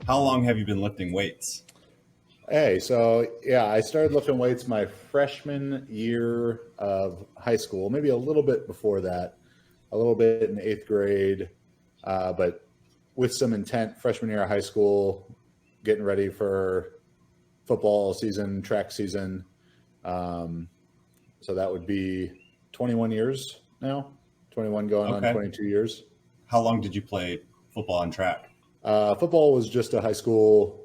How long have you been lifting weights? Hey, so yeah, I started lifting weights my freshman year of high school, maybe a little bit before that, a little bit in eighth grade, but with some intent, freshman year of high school, getting ready for football season, track season. Um, so that would be 21 years now, 21 going on Okay. 22 years. How long did you play football and track? Football was just a high school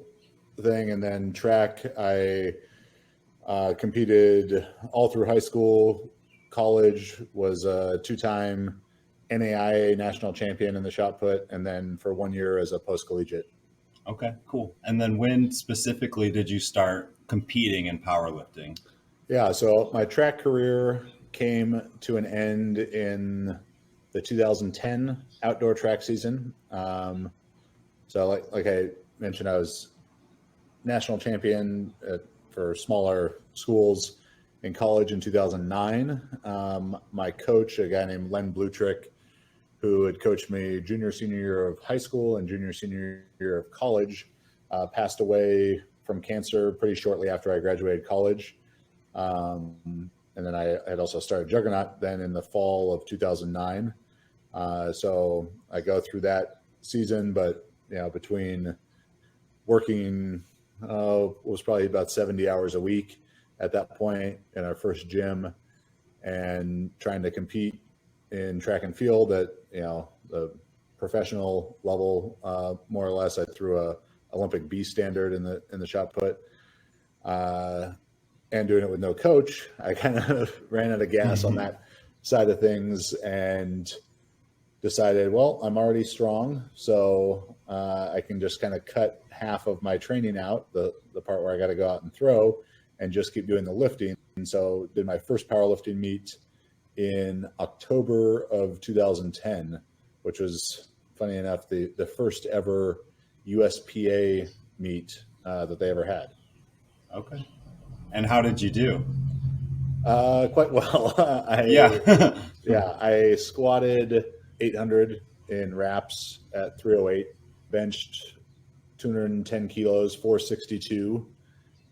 thing, and then track, I competed all through high school, college, was a two-time NAIA national champion in the shot put, and then for 1 year as a post-collegiate. Okay, cool. And then when specifically did you start competing in powerlifting? Yeah, so my track career came to an end in the 2010 outdoor track season. So like I mentioned, I was national champion for smaller schools in college in 2009. My coach, a guy named Len Blutrick, who had coached me junior, senior year of high school and junior, senior year of college, passed away from cancer pretty shortly after I graduated college. And then I had also started Juggernaut then in the fall of 2009. So I go through that season, but between working was probably about 70 hours a week at that point in our first gym, and trying to compete in track and field at the professional level, more or less. I threw a Olympic B standard in the shot put, and doing it with no coach. I kind of ran out of gas on that side of things and decided, well, I'm already strong, so I can just kind of cut half of my training out, the part where I got to go out and throw, and just keep doing the lifting. And so did my first powerlifting meet in October of 2010, which was, funny enough, the first ever USPA meet that they ever had. Okay. And how did you do? Quite well. Yeah. I squatted 800 in reps at 308, benched 210 kilos, 462,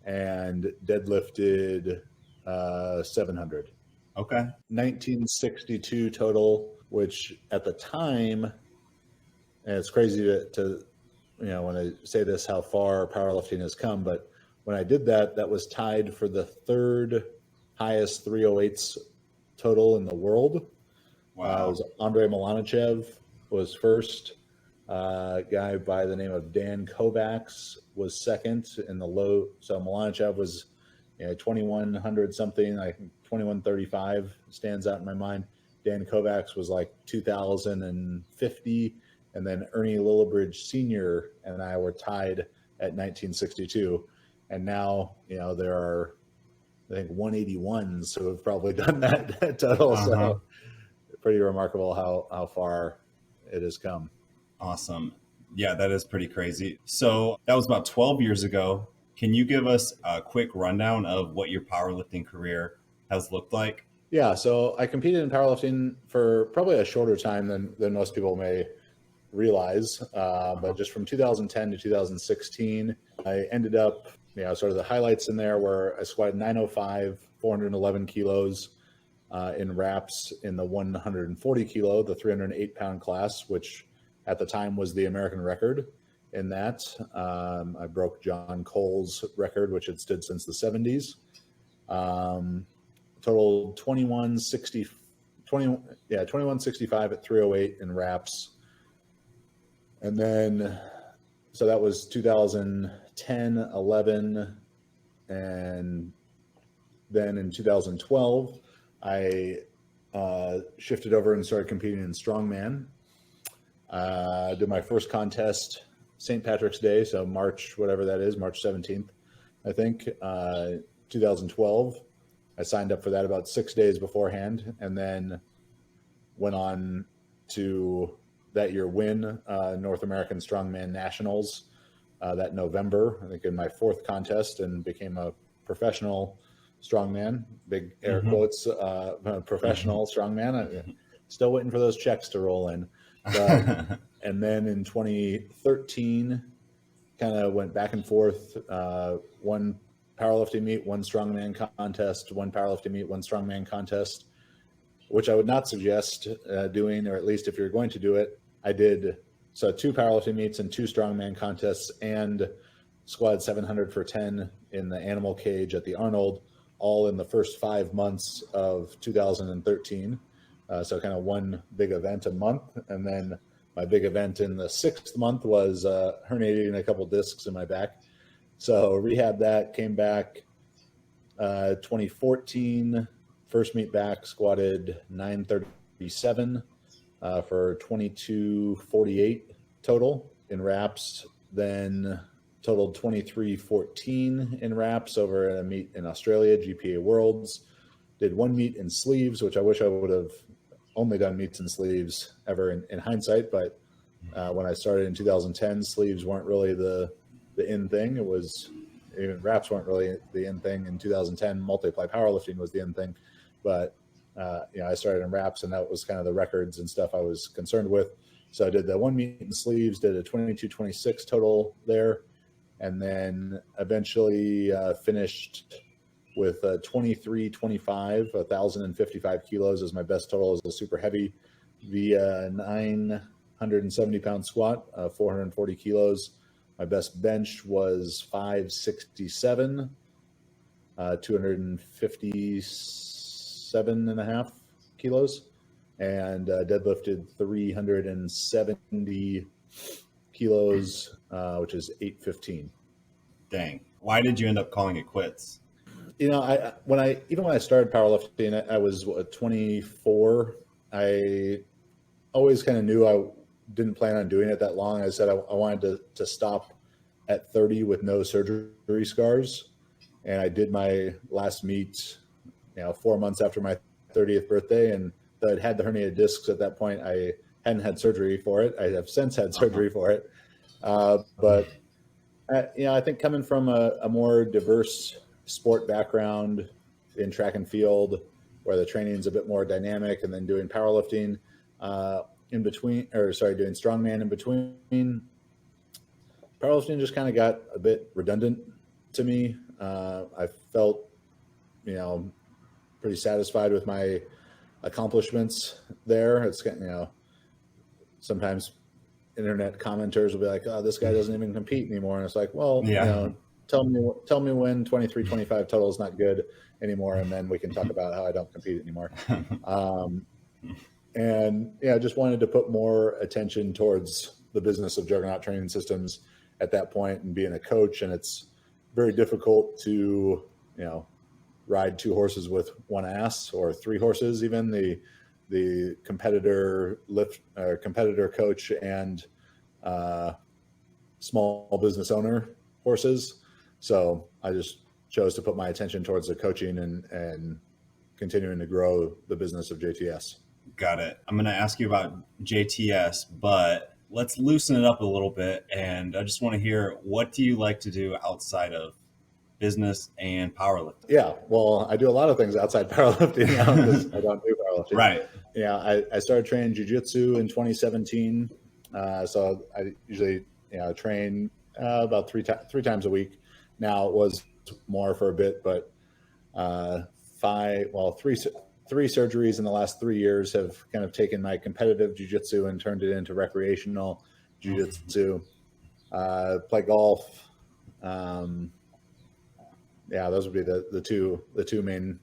and deadlifted 700. Okay. 1962 total, which at the time, and it's crazy to when I say this, how far powerlifting has come, but when I did that, that was tied for the third highest 308s total in the world. Wow. It was Andrei Milanichev was first. A guy by the name of Dan Kovacs was second in the low. So Milanichev was 2100 something. I think 2135 stands out in my mind. Dan Kovacs was like 2050, and then Ernie Lillibridge Sr. and I were tied at 1962. And now, there are, I think, 181s who have probably done that total. So pretty remarkable how far it has come. Awesome. Yeah, that is pretty crazy. So that was about 12 years ago. Can you give us a quick rundown of what your powerlifting career has looked like? Yeah, so I competed in powerlifting for probably a shorter time than most people may realize, but just from 2010 to 2016, I ended up, sort of the highlights in there were I squatted 905, 411 kilos in reps in the 140 kilo, the 308-pound class, which at the time was the American record in that. I broke John Cole's record, which had stood since the 70s. Total 2165 at 308 in reps. And then, so that was 2010, 11, and then in 2012, I shifted over and started competing in strongman. Did my first contest St. Patrick's Day, so March, whatever that is, March 17th, I think, 2012. I signed up for that about 6 days beforehand, and then went on to that year win North American Strongman Nationals that November, I think in my fourth contest, and became a professional strongman, big air quotes, professional strongman. I'm still waiting for those checks to roll in. But, and then in 2013 kind of went back and forth. One powerlifting meet, one strongman contest, one powerlifting meet, one strongman contest, which I would not suggest doing, or at least if you're going to do it. I did 2 powerlifting meets and 2 strongman contests and squad 700 for 10 in the animal cage at the Arnold, all in the first 5 months of 2013. So kind of one big event a month. And then my big event in the 6th month was herniating a couple discs in my back. So rehab that, came back 2014, first meet back, squatted 937 for 2248 total in reps, then totaled 2314 in reps over at a meet in Australia, GPA Worlds. Did one meet in sleeves, which I wish I would have only done meets and sleeves ever in hindsight, but when I started in 2010, sleeves weren't really the in thing. It was, even wraps weren't really the in thing. In 2010, multiply powerlifting was the in thing, but I started in wraps, and that was kind of the records and stuff I was concerned with. So I did the one meet in sleeves, did a 2226 total there, and then eventually finished with 2325, 1,055 kilos as my best total as a super heavy via 970 pound squat, 440 kilos. My best bench was 567, 257.5 kilos, and deadlifted 370 kilos, which is 815. Dang. Why did you end up calling it quits? When I started powerlifting, I was 24. I always kind of knew I didn't plan on doing it that long. I said I wanted to stop at 30 with no surgery scars. And I did my last meet, 4 months after my 30th birthday. And though I'd had the herniated discs at that point, I hadn't had surgery for it. I have since had surgery for it. But I think coming from a more diverse sport background in track and field, where the training is a bit more dynamic, and then doing powerlifting doing strongman in between, powerlifting just kind of got a bit redundant to me. I felt, pretty satisfied with my accomplishments there. It's, sometimes internet commenters will be like, "Oh, this guy doesn't even compete anymore," and it's like, well, tell me when 2325 total is not good anymore, and then we can talk about how I don't compete anymore. And I just wanted to put more attention towards the business of Juggernaut Training Systems at that point, and being a coach. And it's very difficult to ride 2 horses with one ass, or 3 horses, even the competitor coach and small business owner horses. So I just chose to put my attention towards the coaching and continuing to grow the business of JTS. Got it. I'm going to ask you about JTS, but let's loosen it up a little bit. And I just want to hear, what do you like to do outside of business and powerlifting? Yeah, well, I do a lot of things outside powerlifting now because I don't do powerlifting. Right. Yeah, I started training jiu-jitsu in 2017. So I usually train about three times a week. Now it was more for a bit, but three surgeries in the last 3 years have kind of taken my competitive jiu-jitsu and turned it into recreational jiu-jitsu. Play golf. Those would be the two main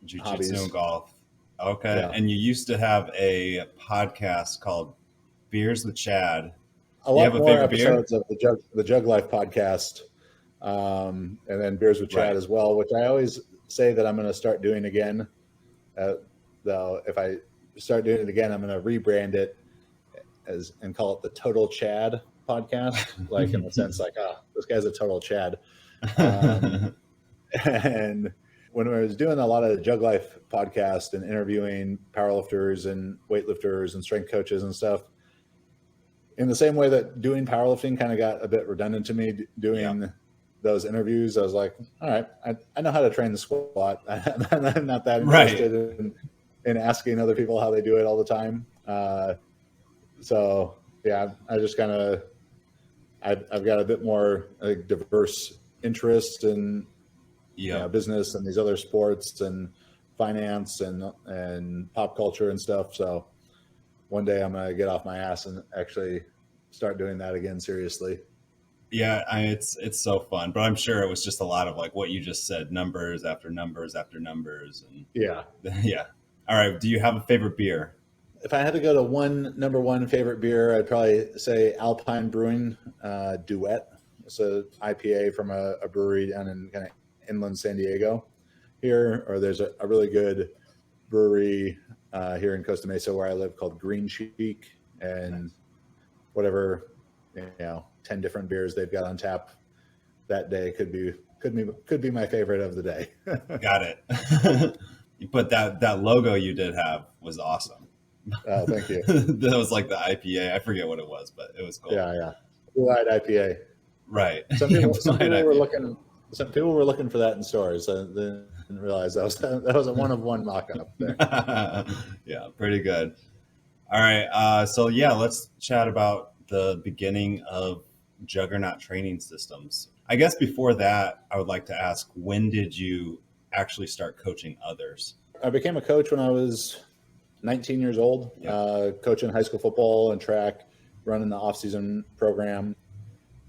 Jiu-jitsu hobbies. and golf. Okay. Yeah. And you used to have a podcast called Beers with Chad. A lot more episodes of the Jug Life podcast, and then Beers with Chad as well, which I always say that I'm going to start doing again. Though if I start doing it again, I'm going to rebrand it and call it the Total Chad podcast, like in the sense like, this guy's a total Chad. And when I was doing a lot of the Jug Life podcast and interviewing powerlifters and weightlifters and strength coaches and stuff, in the same way that doing powerlifting kind of got a bit redundant to me doing those interviews, I was like, all right, I know how to train the squat. I'm not that interested in asking other people how they do it all the time. So yeah, I I've got a bit more diverse interest in Yep. business and these other sports and finance and pop culture and stuff. So one day I'm going to get off my ass and actually start doing that again seriously. Yeah, it's so fun, but I'm sure it was just a lot of like what you just said, numbers after numbers after numbers, and Yeah. yeah. All right, do you have a favorite beer? If I had to go to number one favorite beer, I'd probably say Alpine Brewing Duet. It's a IPA from a brewery down in kind of inland San Diego here. Or there's a really good brewery here in Costa Mesa where I live called Green Cheek, and whatever 10 different beers they've got on tap that day could be my favorite of the day. Got it. But that logo you did have was awesome. Oh, thank you. That was like the IPA. I forget what it was, but it was cool. Yeah. Blue-eyed IPA. Right. Some people Blue-eyed were IPA. looking. Some people were looking for that in stores. I didn't realize that was a one of one mock-up there. Yeah, pretty good. All right. So yeah, let's chat about the beginning of Juggernaut training systems. I guess before that, I would like to ask, when did you actually start coaching others? I became a coach when I was 19 years old, coaching high school football and track, running the off-season program.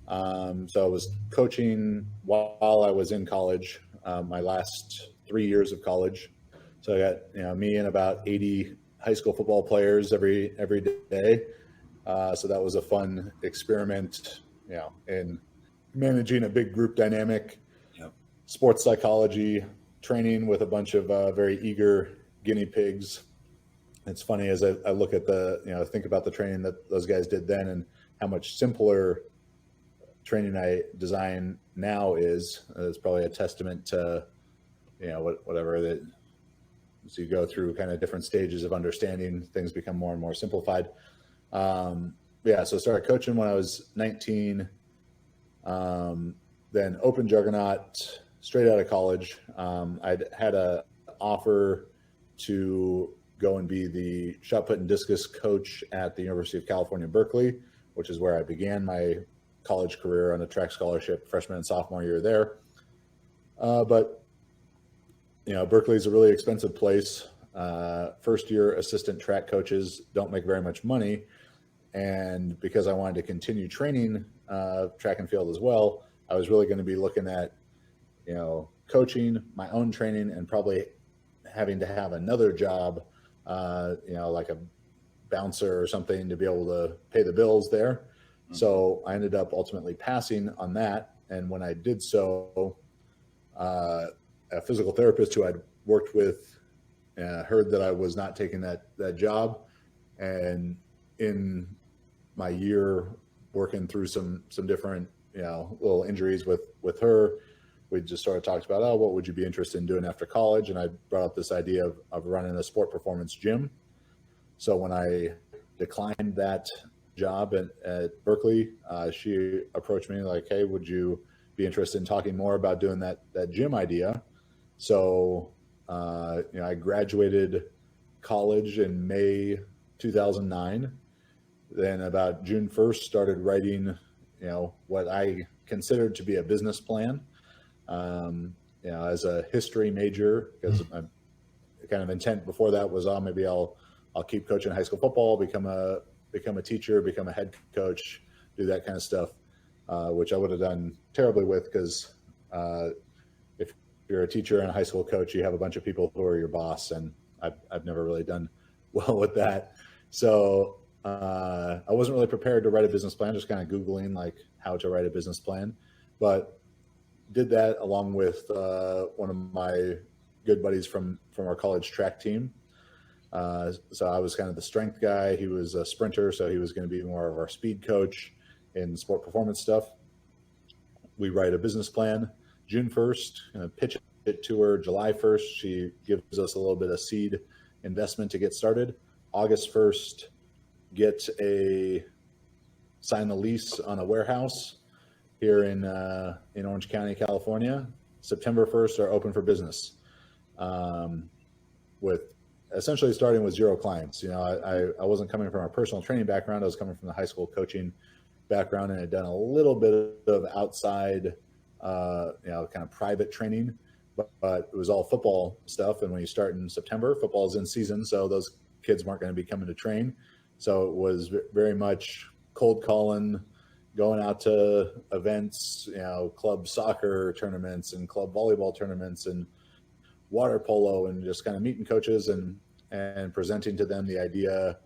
So I was coaching while I was in college, my last 3 years of college. So I got me and about 80 high school football players every day. So that was a fun experiment, in managing a big group dynamic, sports psychology, training with a bunch of very eager guinea pigs. It's funny as I look at think about the training that those guys did then and how much simpler training I design now is. It's probably a testament to, whatever that as you go through kind of different stages of understanding, things become more and more simplified. So I started coaching when I was 19, then opened Juggernaut straight out of college. I'd had a offer to go and be the shot put and discus coach at the University of California, Berkeley, which is where I began my college career on a track scholarship freshman and sophomore year there. But Berkeley is a really expensive place. First year assistant track coaches don't make very much money. And because I wanted to continue training track and field as well, I was really going to be looking at, coaching, my own training, and probably having to have another job, like a bouncer or something to be able to pay the bills there. Mm-hmm. So I ended up ultimately passing on that. And when I did so, a physical therapist who I'd worked with heard that I was not taking that job. And in my year working through some different, little injuries with her, we just sort of talked about, what would you be interested in doing after college? And I brought up this idea of running a sport performance gym. So when I declined that job at Berkeley, she approached me like, hey, would you be interested in talking more about doing that gym idea? So, I graduated college in May 2009. Then about June 1st, started writing, what I considered to be a business plan. As a history major, because my kind of intent before that was, maybe I'll keep coaching high school football, become a teacher, become a head coach, do that kind of stuff, which I would have done terribly with, because if you're a teacher and a high school coach, you have a bunch of people who are your boss, and I've never really done well with that. So I wasn't really prepared to write a business plan, just kind of Googling like how to write a business plan, but did that along with one of my good buddies from our college track team. So I was kind of the strength guy. He was a sprinter, so he was going to be more of our speed coach in sport performance stuff. We write a business plan June 1st, pitch it to her July 1st. She gives us a little bit of seed investment to get started. August 1st, sign the lease on a warehouse here in Orange County, California. September 1st are open for business, with essentially starting with 0 clients. I wasn't coming from a personal training background. I was coming from the high school coaching background and had done a little bit of outside, kind of private training, but it was all football stuff. And when you start in September, football is in season, so those kids weren't going to be coming to train. So it was very much cold calling, going out to events, club soccer tournaments and club volleyball tournaments and water polo, and just kind of meeting coaches and presenting to them the idea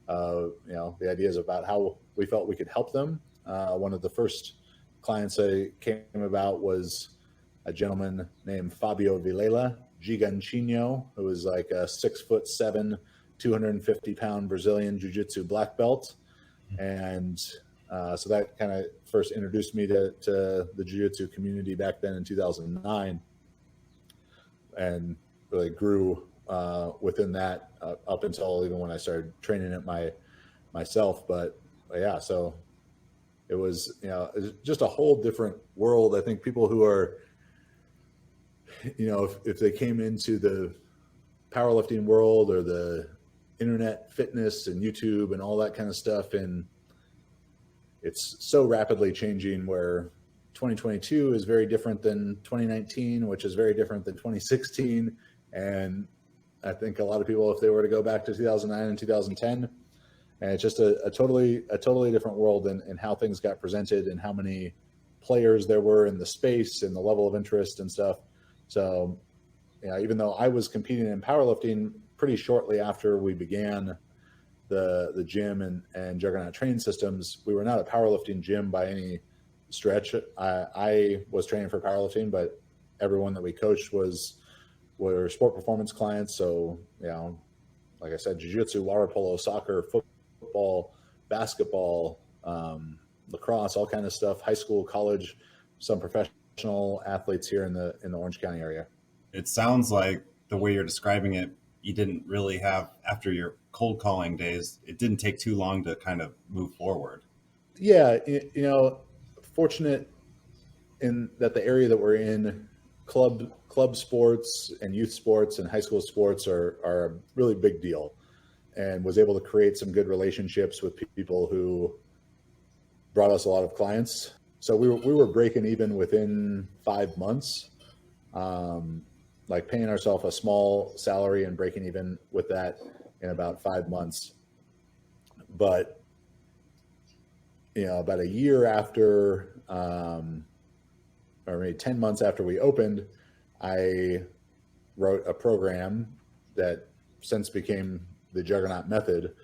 of, the ideas about how we felt we could help them. One of the first clients I came about was a gentleman named Fabio Vilela Giganchino, who was like a 6'7", 250-pound Brazilian jiu-jitsu black belt. And so that kind of first introduced me to the jiu-jitsu community back then in 2009, and really grew within that up until even when I started training it myself. But yeah, so it was, just a whole different world. I think people who are, if they came into the powerlifting world or the internet fitness and YouTube and all that kind of stuff, and it's so rapidly changing, where 2022 is very different than 2019, which is very different than 2016. And I think a lot of people, if they were to go back to 2009 and 2010, and it's just a totally different world in how things got presented and how many players there were in the space and the level of interest and stuff. So, even though I was competing in powerlifting pretty shortly after we began the gym and Juggernaut training systems, we were not a powerlifting gym by any stretch. I was training for powerlifting, but everyone that we coached were sport performance clients. So, like I said, jiu-jitsu, water polo, soccer, football, basketball, lacrosse, all kind of stuff, high school, college, some professional athletes here in the Orange County area. It sounds like the way you're describing it, you didn't really have, after your cold calling days, it didn't take too long to kind of move forward. Yeah, fortunate in that the area that we're in, club sports and youth sports and high school sports are a really big deal, and was able to create some good relationships with people who brought us a lot of clients. So we were breaking even within 5 months, like paying ourselves a small salary and breaking even with that in about 5 months. But about a year after, or maybe 10 months after we opened, I wrote a program that since became the Juggernaut method.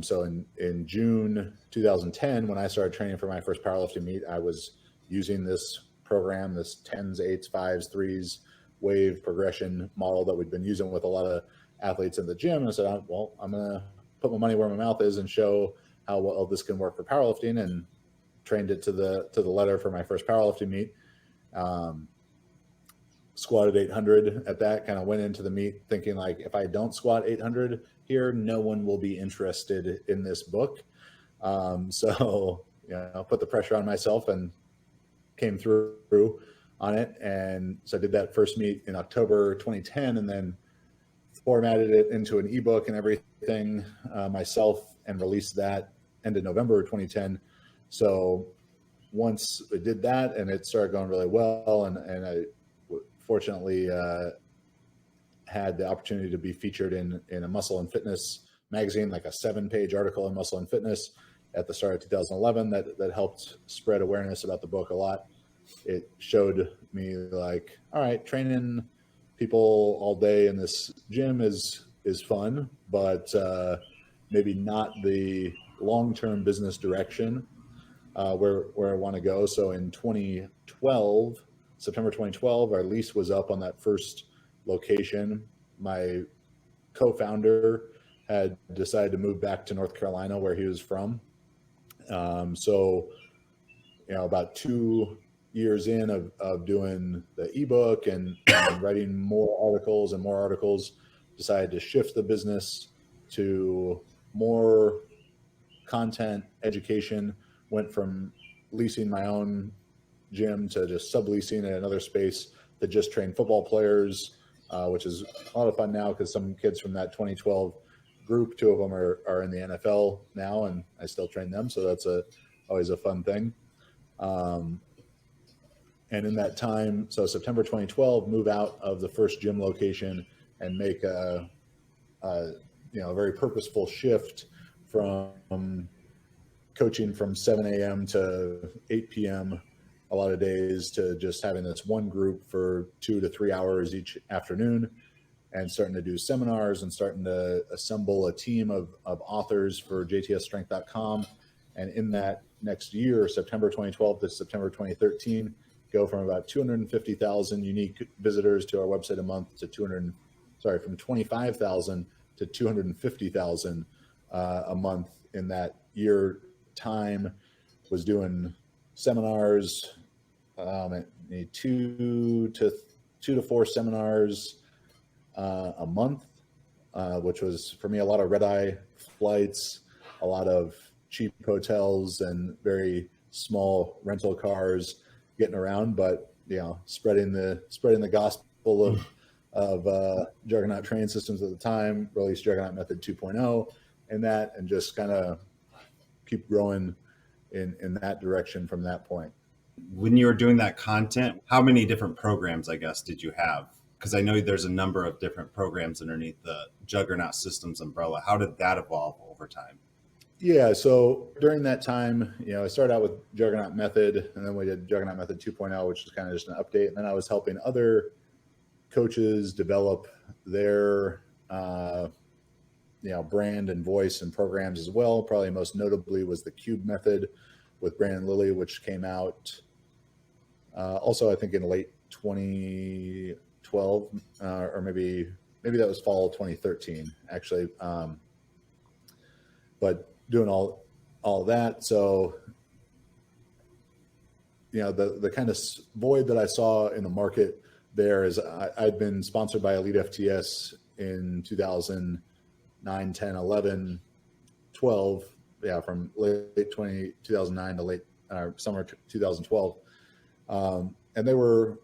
So in June 2010, when I started training for my first powerlifting meet, I was using this program, this 10s, 8s, 5s, 3s wave progression model that we'd been using with a lot of athletes in the gym. And I said, well, I'm going to put my money where my mouth is and show how well this can work for powerlifting, and trained it to the letter for my first powerlifting meet. Squatted 800 at that, kind of went into the meet thinking, like, if I don't squat 800 here, no one will be interested in this book. So, put the pressure on myself and came through on it. And so I did that first meet in October 2010, and then formatted it into an ebook and everything myself, and released that end of November 2010. So once I did that, and it started going really well, and I fortunately had the opportunity to be featured in a Muscle and Fitness magazine, like a 7-page article in Muscle and Fitness at the start of 2011 that helped spread awareness about the book a lot. It showed me, like, all right, training people all day in this gym is fun, but maybe not the long-term business direction where I want to go. So in 2012, September 2012, our lease was up on that first location. My co-founder had decided to move back to North Carolina, where he was from. So, about 2 years in of doing the ebook and writing more articles, decided to shift the business to more content education. Went from leasing my own gym to just subleasing at another space to just train football players, which is a lot of fun now, because some kids from that 2012 group, 2 of them are in the NFL now, and I still train them. So that's a always a fun thing. And in that time, so September 2012, move out of the first gym location and make a very purposeful shift from coaching from 7 a.m. to 8 p.m. a lot of days to just having this one group for 2 to 3 hours each afternoon, and starting to do seminars and starting to assemble a team of authors for jtsstrength.com. And in that next year, September 2012 to September 2013, go from about 250,000 unique visitors to our website a month to from 25,000 to 250,000 a month in that year time. Was doing seminars, 2 to 4 seminars a month, which was for me a lot of red eye flights, a lot of cheap hotels and very small rental cars getting around, but spreading the gospel of Juggernaut training systems at the time. Released Juggernaut Method 2.0 and that, and just kind of keep growing in that direction from that point. When you were doing that content, how many different programs, I guess, did you have? Because I know there's a number of different programs underneath the Juggernaut Systems umbrella. How did that evolve over time? Yeah, so during that time, I started out with Juggernaut Method, and then we did Juggernaut Method 2.0, which is kind of just an update. And then I was helping other coaches develop their brand and voice and programs as well. Probably most notably was the Cube Method with Brandon Lilly, which came out also I think in late 2012, or maybe that was fall 2013 actually. But doing all that, so the kind of void that I saw in the market there is I'd been sponsored by Elite FTS in 2009, 10, 11, 12, from late 2009 to late summer 2012, and they were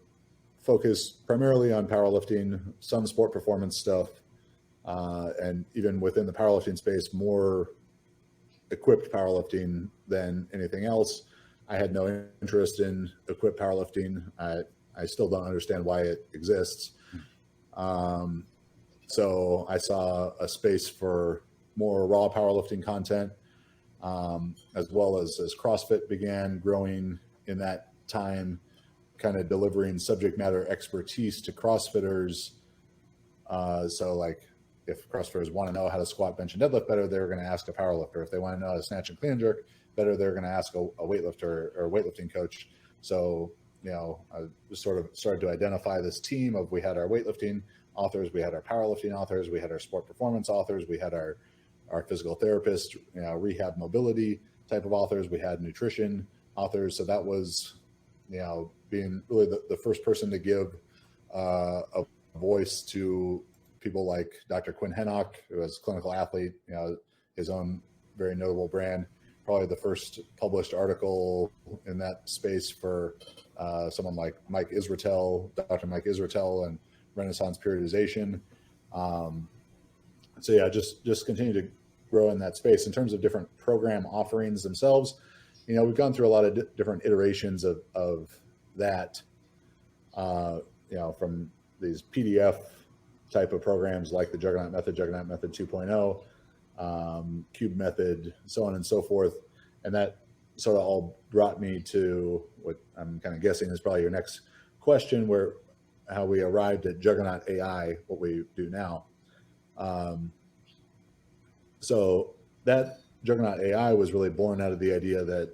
focused primarily on powerlifting, some sport performance stuff, and even within the powerlifting space, more equipped powerlifting than anything else. I had no interest in equipped powerlifting. I still don't understand why it exists. So I saw a space for more raw powerlifting content, as well as CrossFit began growing in that time, kind of delivering subject matter expertise to CrossFitters. So like, if CrossFitters want to know how to squat, bench, and deadlift better, they're going to ask a powerlifter. If they want to know how to snatch and clean and jerk better, they're going to ask a weightlifter or a weightlifting coach. So, I just sort of started to identify this team of, we had our weightlifting authors, we had our powerlifting authors, we had our sport performance authors, we had our physical therapist, rehab mobility type of authors, we had nutrition authors. So that was, being really the first person to give a voice to people like Dr. Quinn Hennock, who was a clinical athlete, his own very notable brand, probably the first published article in that space for someone like Mike Israetel, Dr. Mike Israetel, and Renaissance periodization. So yeah, just continue to grow in that space. In terms of different program offerings themselves, we've gone through a lot of different iterations of that, from these PDF type of programs like the Juggernaut Method 2.0, Cube Method, so on and so forth. And that sort of all brought me to what I'm kind of guessing is probably your next question, how we arrived at Juggernaut AI, what we do now. So that Juggernaut AI was really born out of the idea that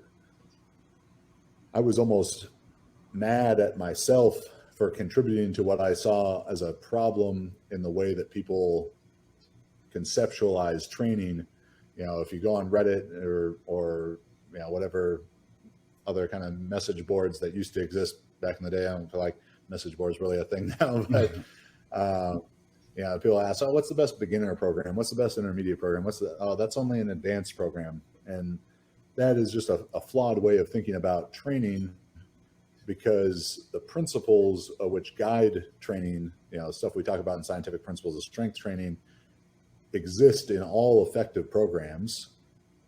I was almost mad at myself for contributing to what I saw as a problem in the way that people conceptualize training. If you go on Reddit or whatever other kind of message boards that used to exist back in the day, I don't feel like message boards really a thing now, but people ask, what's the best beginner program? What's the best intermediate program? That's only an advanced program. And that is just a flawed way of thinking about training, because the principles of which guide training, stuff we talk about in scientific principles of strength training, exist in all effective programs.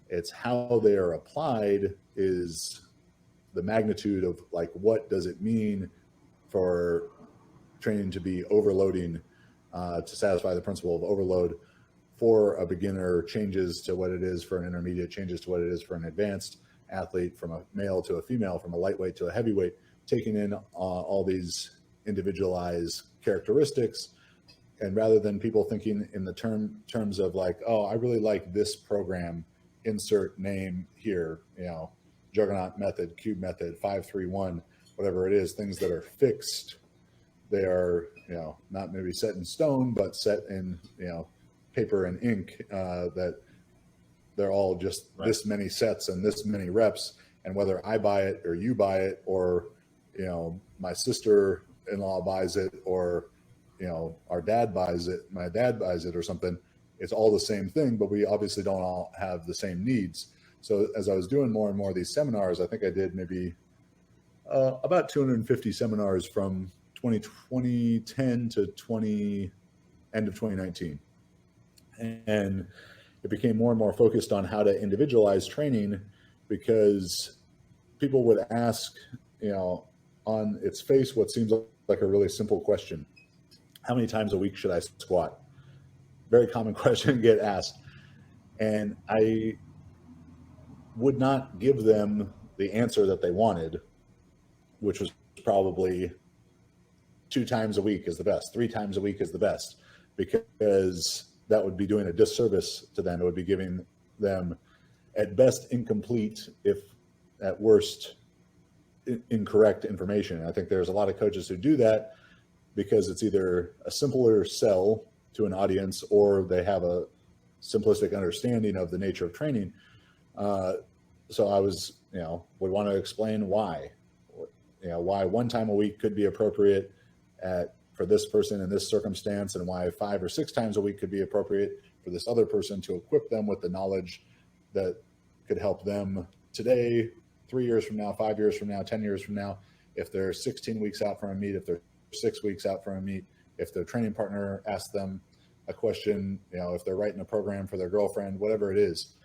It's how they are applied is the magnitude of like, what does it mean for training to be overloading to satisfy the principle of overload for a beginner, changes to what it is for an intermediate, changes to what it is for an advanced athlete, from a male to a female, from a lightweight to a heavyweight, taking in all these individualized characteristics. And rather than people thinking in the terms of like, oh, I really like this program, insert name here, Juggernaut method, cube method, 531, whatever it is, things that are fixed. They are, not maybe set in stone, but set in, paper and ink, that they're all just right. This many sets and this many reps. And whether I buy it or you buy it, or, my sister-in-law buys it, or, our dad buys it, my dad buys it or something, it's all the same thing, but we obviously don't all have the same needs. So as I was doing more and more of these seminars, I think I did maybe about 250 seminars from 2010 to end of 2019. And it became more and more focused on how to individualize training, because people would ask, on its face, what seems like a really simple question. How many times a week should I squat? Very common question to get asked. And I would not give them the answer that they wanted, which was probably 2 times a week is the best, 3 times a week is the best, because that would be doing a disservice to them. It would be giving them, at best, incomplete, if at worst, incorrect information. I think there's a lot of coaches who do that because it's either a simpler sell to an audience, or they have a simplistic understanding of the nature of training. So I was, would want to explain why, why 1 time a week could be appropriate for this person in this circumstance, and why 5 or 6 times a week could be appropriate for this other person, to equip them with the knowledge that could help them today, 3 years from now, 5 years from now, 10 years from now, if they're 16 weeks out from a meet, if they're 6 weeks out from a meet, if their training partner asks them a question, if they're writing a program for their girlfriend, whatever it is.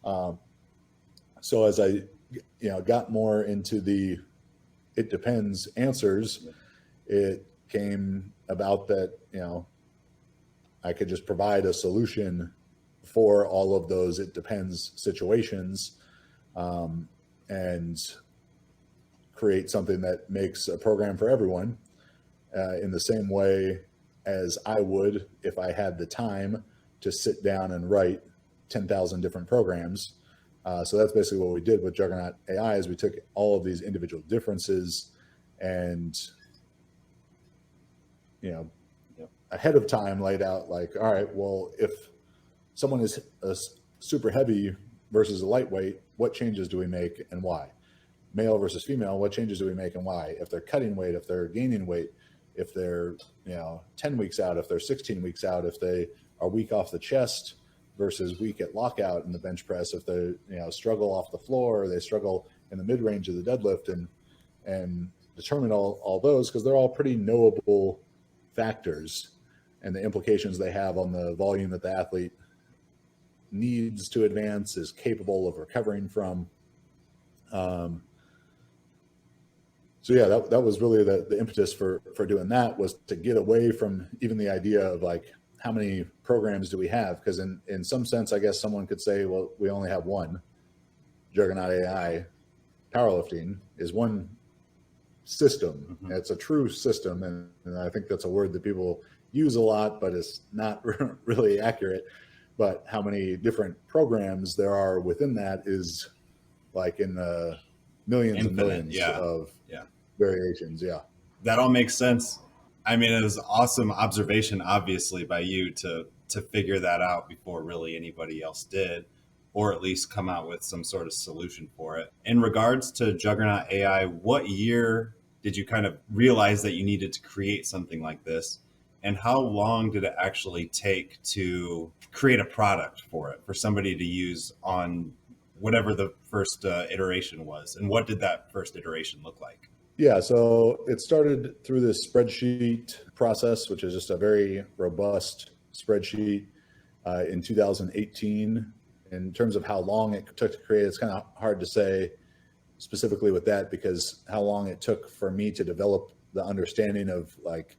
So as I, got more into the it depends answers, it came about that, I could just provide a solution for all of those it depends situations, and create something that makes a program for everyone, in the same way as I would if I had the time to sit down and write 10,000 different programs. So that's basically what we did with Juggernaut AI, is we took all of these individual differences and, ahead of time laid out like, all right, well, if someone is a super heavy versus a lightweight, what changes do we make and why? Male versus female, what changes do we make and why? If they're cutting weight, if they're gaining weight, if they're 10 weeks out, if they're 16 weeks out, if they are weak off the chest versus weak at lockout in the bench press, if they struggle off the floor, or they struggle in the mid range of the deadlift, and determine all those, because they're all pretty knowable factors, and the implications they have on the volume that the athlete needs to advance, is capable of recovering from. So yeah, that was really the impetus for doing that, was to get away from even the idea of like, how many programs do we have? Because in some sense, I guess someone could say, well, we only have one. Juggernaut AI Powerlifting is one system. Mm-hmm. It's a true system, and I think that's a word that people use a lot, but it's not really accurate. But how many different programs there are within that is like in the millions and millions of variations. Yeah. That all makes sense. I mean, it was an awesome observation, obviously, by you to figure that out before really anybody else did, or at least come out with some sort of solution for it. In regards to Juggernaut AI, what year did you kind of realize that you needed to create something like this? And how long did it actually take to create a product for it, for somebody to use on whatever the first iteration was? And what did that first iteration look like? Yeah, so it started through this spreadsheet process, which is just a very robust spreadsheet. In 2018, in terms of how long it took to create, it's kind of hard to say specifically with that, because how long it took for me to develop the understanding of like,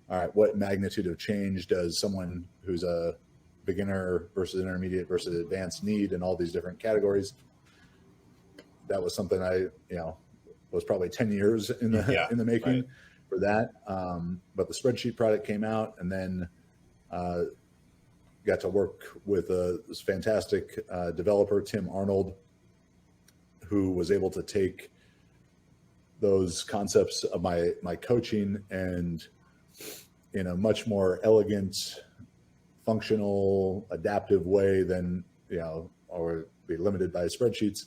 all right, what magnitude of change does someone who's a beginner versus intermediate versus advanced need in all these different categories. That was something I, was probably 10 years in the making right. for that. But the spreadsheet product came out, and then got to work with this fantastic developer, Tim Arnold, who was able to take those concepts of my coaching and in a much more elegant, functional, adaptive way than, or be limited by spreadsheets,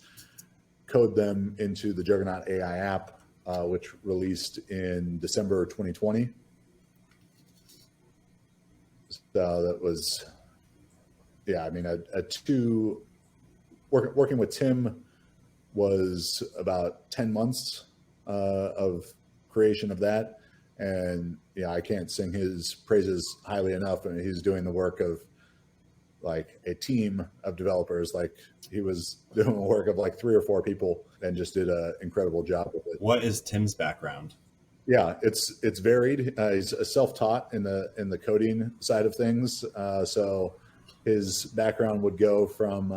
code them into the Juggernaut AI app, which released in December 2020. So that was, working with Tim was about 10 months of creation of that. And I can't sing his praises highly enough. I mean, he's doing the work of like a team of developers. Like he was doing the work of like 3 or 4 people and just did an incredible job with it. What is Tim's background? Yeah, it's varied. He's self-taught in the coding side of things. So his background would go from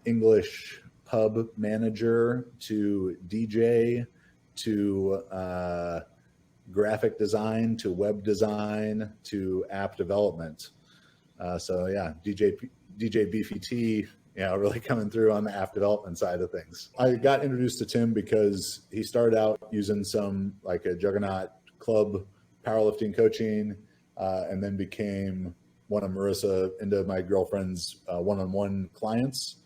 English pub manager to DJ to graphic design to web design to app development. DJ BFT, really coming through on the app development side of things. I got introduced to Tim because he started out using some like a Juggernaut club powerlifting coaching, and then became one of Marissa, into my girlfriend's one-on-one clients,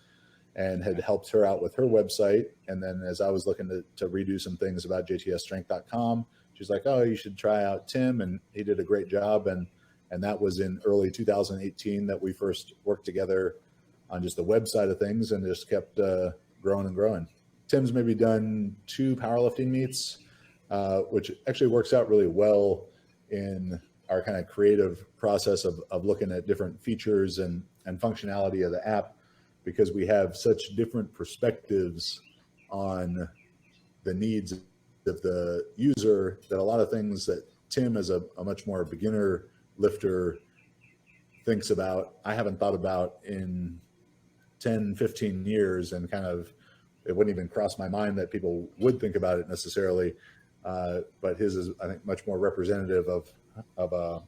and had helped her out with her website. And then as I was looking to redo some things about jtsstrength.com, she's like, oh, you should try out Tim. And he did a great job. And that was in early 2018 that we first worked together on just the website of things, and just kept growing and growing. Tim's maybe done 2 powerlifting meets, which actually works out really well in our kind of creative process of looking at different features and functionality of the app, because we have such different perspectives on the needs of the user, that a lot of things that Tim, as a much more beginner lifter, thinks about, I haven't thought about in 10, 15 years, and kind of, it wouldn't even cross my mind that people would think about it necessarily. But his is, I think, much more representative of a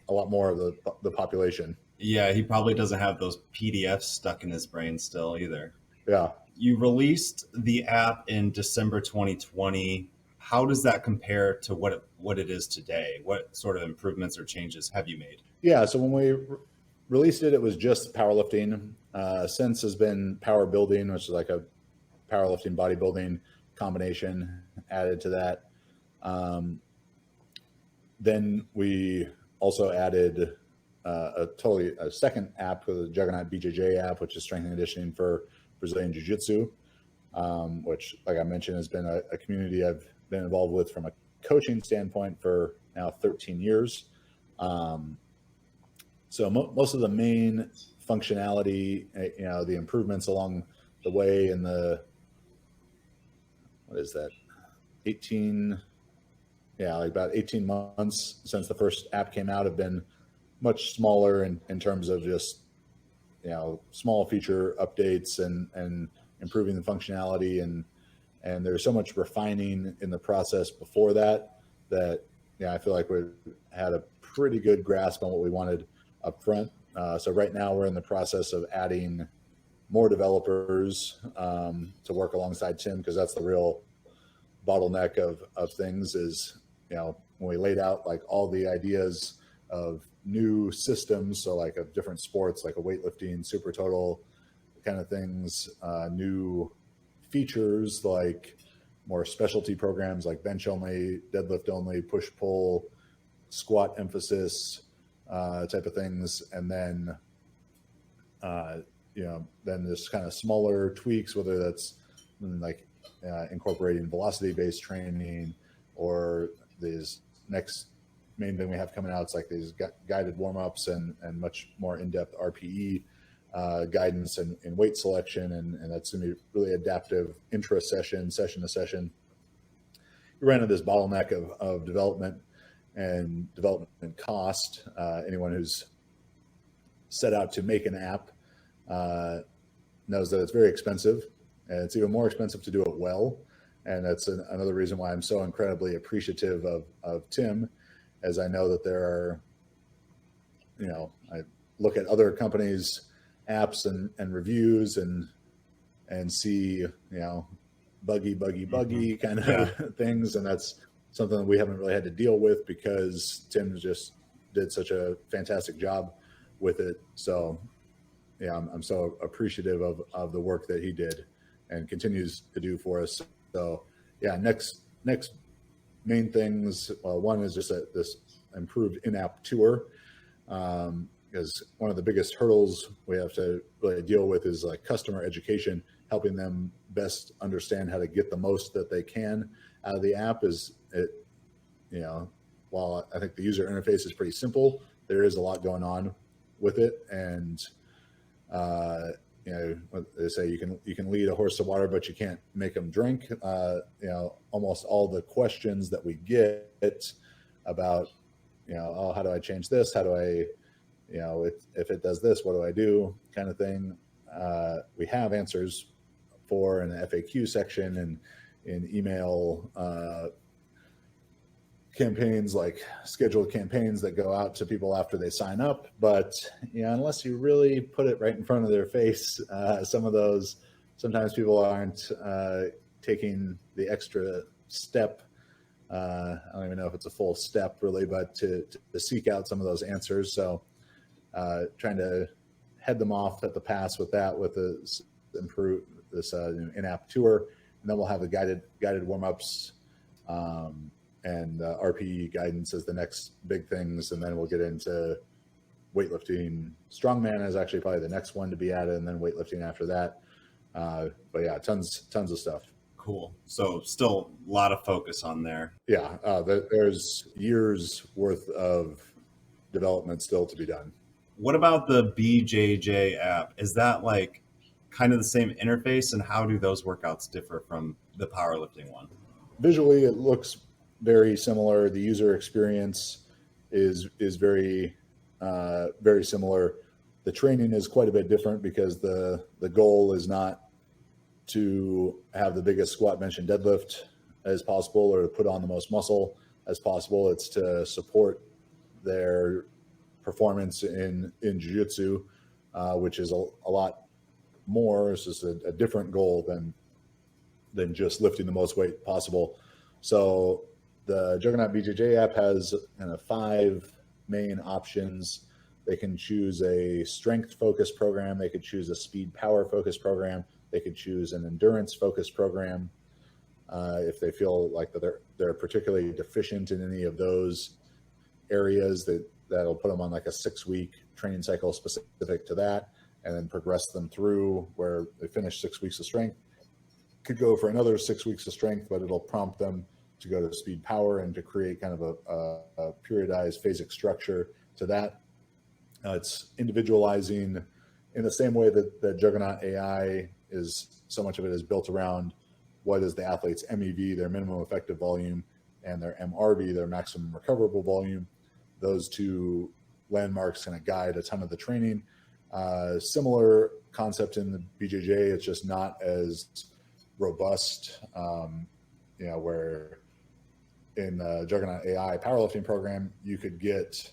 lot more of the population. Yeah, he probably doesn't have those PDFs stuck in his brain still either. Yeah. You released the app in December 2020. How does that compare to what it is today? What sort of improvements or changes have you made? Yeah, so when we released it, it was just powerlifting. Since has been power building, which is like a powerlifting bodybuilding combination added to that. Then we also added a second app, the JuggernautBJJ app, which is strength and conditioning for Brazilian Jiu-Jitsu, which, like I mentioned, has been a community I've been involved with from a coaching standpoint for now 13 years. So most of the main functionality, the improvements along the way in the, what is that, about 18 months since the first app came out, have been much smaller in terms of just, small feature updates and improving the functionality. And there's so much refining in the process before that I feel like we had a pretty good grasp on what we wanted up front. So right now we're in the process of adding more developers to work alongside Tim, because that's the real bottleneck of things is, when we laid out like all the ideas of new systems, so like of different sports, like a weightlifting, super total kind of things, new features like more specialty programs like bench only, deadlift only, push pull, squat emphasis type of things. And then, then this kind of smaller tweaks, whether that's like incorporating velocity based training, or these next main thing we have coming out. It's like these guided warm-ups and much more in-depth RPE guidance and weight selection, and that's going to be really adaptive intra-session, session to session. You ran into this bottleneck of development and development cost. Anyone who's set out to make an app knows that it's very expensive, and it's even more expensive to do it well. And that's another reason why I'm so incredibly appreciative of Tim, as I know that there are, I look at other companies' apps and reviews and see, buggy kind of things. And that's something that we haven't really had to deal with because Tim just did such a fantastic job with it. So yeah, I'm so appreciative of the work that he did and continues to do for us. So yeah, next main things. Well, one is just this improved in-app tour, because one of the biggest hurdles we have to really deal with is like customer education, helping them best understand how to get the most that they can out of the app. While I think the user interface is pretty simple, there is a lot going on with it, and they say you can lead a horse to water, but you can't make them drink. Almost all the questions that we get about, how do I change this? How do I, if it does this, what do I do? Kind of thing. We have answers for in the FAQ section and in email campaigns, like scheduled campaigns that go out to people after they sign up. But unless you really put it right in front of their face, sometimes people aren't taking the extra step. I don't even know if it's a full step really, but to seek out some of those answers. So trying to head them off at the pass with that, with this in-app tour, and then we'll have the guided warm-ups and RPE guidance as the next big things, and then we'll get into weightlifting. Strongman is actually probably the next one to be added, and then weightlifting after that. But yeah, tons of stuff. Cool. So still a lot of focus on there. Yeah, there's years worth of development still to be done. What about the BJJ app? Is that like kind of the same interface, and how do those workouts differ from the powerlifting one? Visually, it looks very similar. The user experience is very very similar. The training is quite a bit different because the goal is not to have the biggest squat, bench, and deadlift as possible or to put on the most muscle as possible. It's to support their performance in jiu-jitsu, which is a lot more. It's just a different goal than just lifting the most weight possible. So the JuggernautBJJ app has kind of 5 main options. They can choose a strength focused program. They could choose a speed power focused program. They could choose an endurance focused program if they feel like that they're particularly deficient in any of those areas. That'll put them on like a 6-week training cycle specific to that, and then progress them through where they finish 6 weeks of strength. Could go for another 6 weeks of strength, but it'll prompt them to go to speed power and to create kind of a periodized phasic structure to that. It's individualizing in the same way that Juggernaut AI is, so much of it is built around what is the athlete's MEV, their minimum effective volume, and their MRV, their maximum recoverable volume. Those two landmarks kind of guide a ton of the training. Similar concept in the BJJ, it's just not as robust, where in the Juggernaut AI powerlifting program, you could get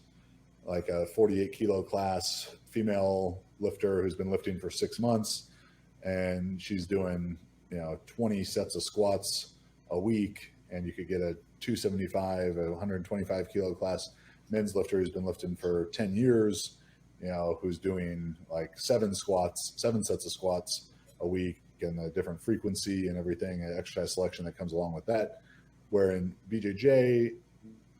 like a 48 kilo class female lifter who's been lifting for 6 months, and she's doing 20 sets of squats a week, and you could get a 275, a 125 kilo class men's lifter who's been lifting for 10 years, who's doing like 7 sets of squats a week, and a different frequency and everything, and exercise selection that comes along with that. Where in BJJ,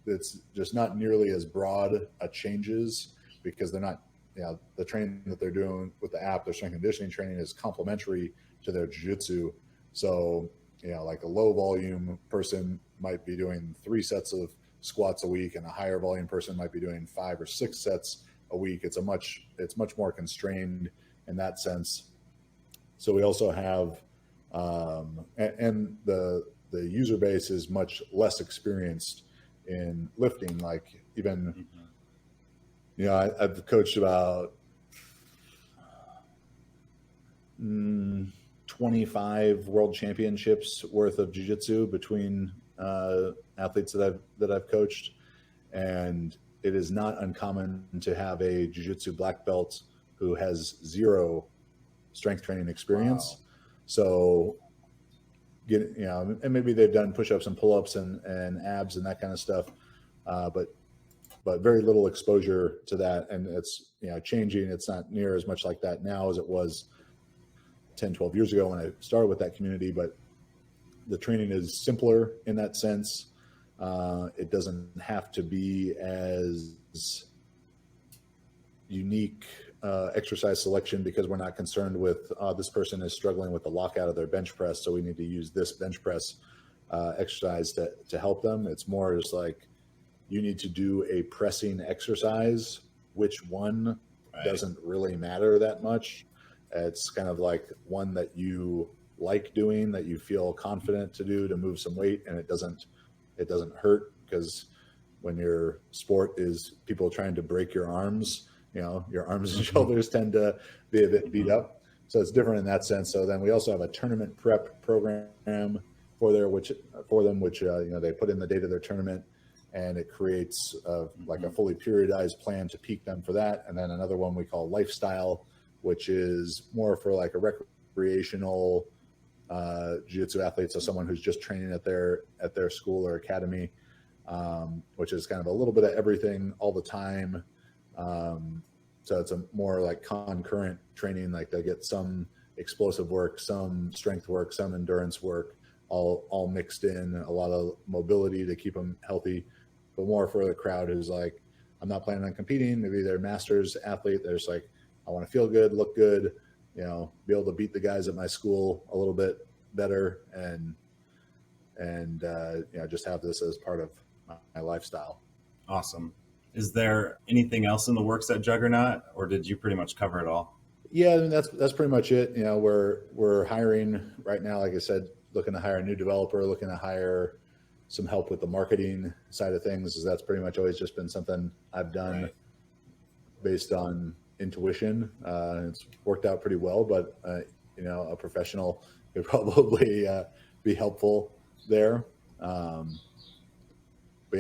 it's just not nearly as broad a changes because they're not, the training that they're doing with the app, their strength and conditioning training is complementary to their jiu-jitsu. So, like a low volume person might be doing 3 sets of squats a week, and a higher volume person might be doing 5 or 6 sets a week. It's much more constrained in that sense. So we also have, and the user base is much less experienced in lifting. Like even, I've coached about 25 world championships worth of jiu-jitsu between athletes that I've coached, and it is not uncommon to have a jiu-jitsu black belt who has 0 strength training experience. Wow. So and maybe they've done push-ups and pull-ups and abs and that kind of stuff, but very little exposure to that. And it's changing. It's not near as much like that now as it was 10, 12 years ago when I started with that community, but the training is simpler in that sense. It doesn't have to be as unique exercise selection, because we're not concerned with this person is struggling with the lockout of their bench press, so we need to use this bench press exercise to help them. It's more just like, you need to do a pressing exercise. Which one doesn't really matter that much. It's kind of like one that you like doing, that you feel confident to do, to move some weight, and it doesn't hurt, because when your sport is people trying to break your arms, your arms and shoulders tend to be a bit beat up. So it's different in that sense. So then we also have a tournament prep program for them, which they put in the date of their tournament, and it creates like a fully periodized plan to peak them for that. And then another one we call lifestyle, which is more for like a recreational jiu-jitsu athlete, so someone who's just training at their school or academy, which is kind of a little bit of everything all the time. So it's a more like concurrent training, like they get some explosive work, some strength work, some endurance work, all mixed in, a lot of mobility to keep them healthy, but more for the crowd who's like, I'm not planning on competing. Maybe they're masters athlete. They're just like, I want to feel good, look good, be able to beat the guys at my school a little bit better, and just have this as part of my lifestyle. Awesome. Is there anything else in the works at Juggernaut, or did you pretty much cover it all? Yeah, I mean, that's pretty much it. We're hiring right now, like I said, looking to hire a new developer, looking to hire some help with the marketing side of things. That's pretty much always just been something I've done based on intuition. It's worked out pretty well, but a professional could probably be helpful there. But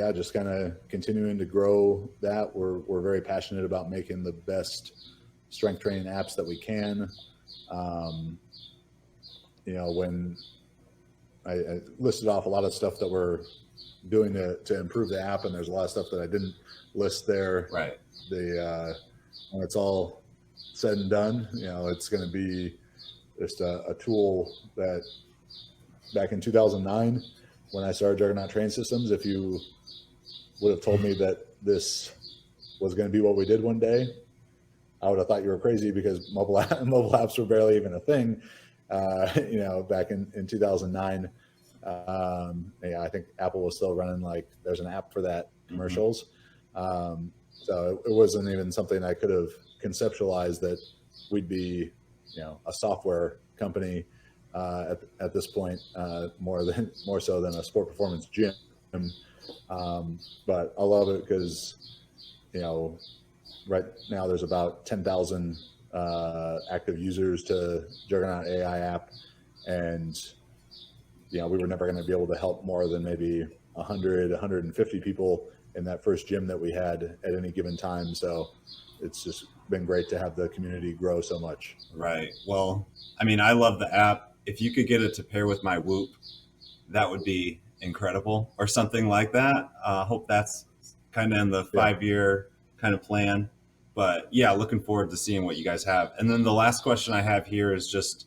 yeah, just kind of continuing to grow that. We're very passionate about making the best strength training apps that we can. When I listed off a lot of stuff that we're doing to improve the app, and there's a lot of stuff that I didn't list there. Right. When it's all said and done, it's going to be just a tool that back in 2009, when I started Juggernaut Training Systems, if you would have told me that this was going to be what we did one day, I would have thought you were crazy, because mobile apps were barely even a thing, back in 2009. I think Apple was still running like there's an app for that commercials. So it wasn't even something I could have conceptualized that we'd be, a software company at this point, more so than a sport performance gym. But I love it because, right now there's about 10,000 active users to Juggernaut AI app, and we were never going to be able to help more than maybe 100, 150 people in that first gym that we had at any given time. So it's just been great to have the community grow so much. Right. Well, I mean, I love the app. If you could get it to pair with my Whoop, that would be incredible, or something like that. Hope that's kind of in the 5-year kind of plan. But yeah, looking forward to seeing what you guys have. And then the last question I have here is just,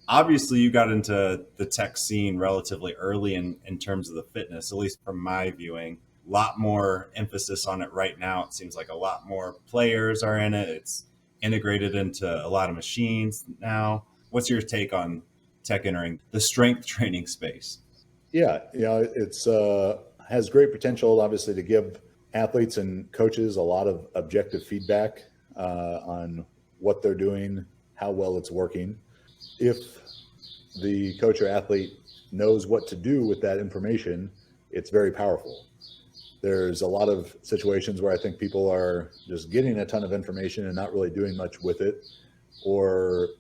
obviously you got into the tech scene relatively early in terms of the fitness, at least from my viewing. A lot more emphasis on it right now. It seems like a lot more players are in it. It's integrated into a lot of machines now. What's your take on tech entering the strength training space? Yeah, it's has great potential, obviously, to give athletes and coaches a lot of objective feedback on what they're doing, how well it's working. If the coach or athlete knows what to do with that information, it's very powerful. There's a lot of situations where I think people are just getting a ton of information and not really doing much with it, or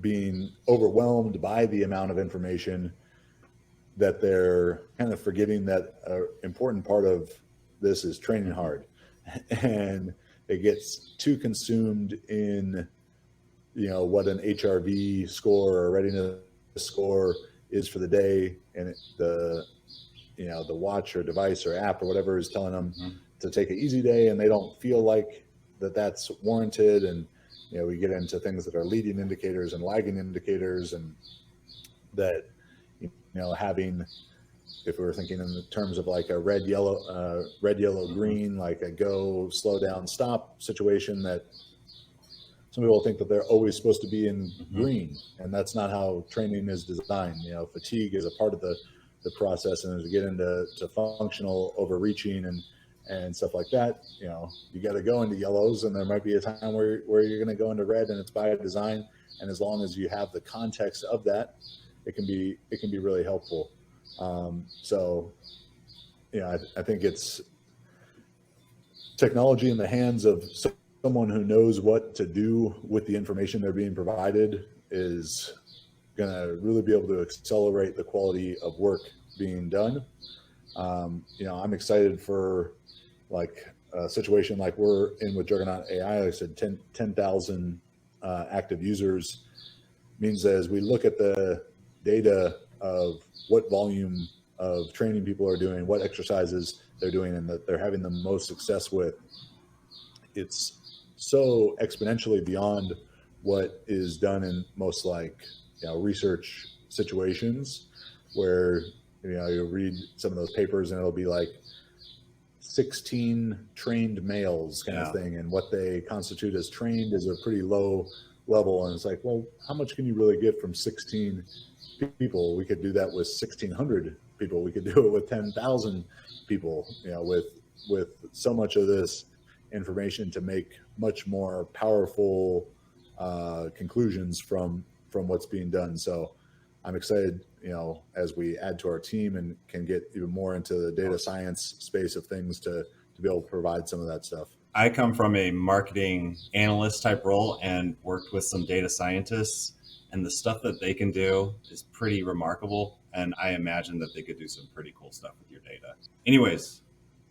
being overwhelmed by the amount of information that they're kind of forgetting that an important part of this is training hard. And it gets too consumed in, what an HRV score or readiness score is for the day, and the watch or device or app or whatever is telling them to take an easy day, and they don't feel like that's warranted. And we get into things that are leading indicators and lagging indicators, and that having, if we were thinking in the terms of like a red, yellow, green, like a go, slow down, stop situation, that some people think that they're always supposed to be in green, and that's not how training is designed. Fatigue is a part of the process, and as we get into functional overreaching and stuff like that, you got to go into yellows, and there might be a time where you're going to go into red, and it's by design. And as long as you have the context of that, it can be really helpful. So, I think it's technology in the hands of someone who knows what to do with the information they're being provided is going to really be able to accelerate the quality of work being done. I'm excited for like a situation like we're in with Juggernaut AI. Like I said, 10,000 active users means that as we look at the data of what volume of training people are doing, what exercises they're doing, and that they're having the most success with, it's so exponentially beyond what is done in most research situations, where you'll read some of those papers and it'll be like 16 trained males kind of thing, and what they constitute as trained is a pretty low level. And it's like, well, how much can you really get from 16 people? We could do that with 1,600 people. We could do it with 10,000 people, with so much of this information to make much more powerful conclusions from what's being done. So I'm excited, as we add to our team and can get even more into the data science space of things, to be able to provide some of that stuff. I come from a marketing analyst type role and worked with some data scientists, and the stuff that they can do is pretty remarkable. And I imagine that they could do some pretty cool stuff with your data. Anyways,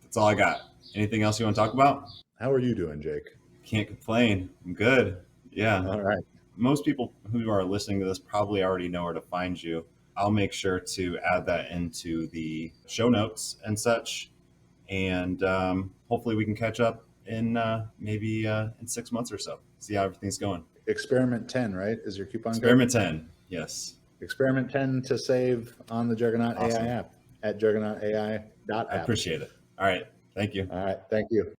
that's all I got. Anything else you want to talk about? How are you doing, Jake? Can't complain. I'm good. Yeah. All right. Most people who are listening to this probably already know where to find you. I'll make sure to add that into the show notes and such. And hopefully we can catch up in maybe in 6 months or so. See how everything's going. Experiment 10, right? Is your coupon Experiment code? 10. Yes. Experiment 10 to save on the Juggernaut Awesome. AI app at JuggernautAI.app. I appreciate it. All right. Thank you. All right. Thank you.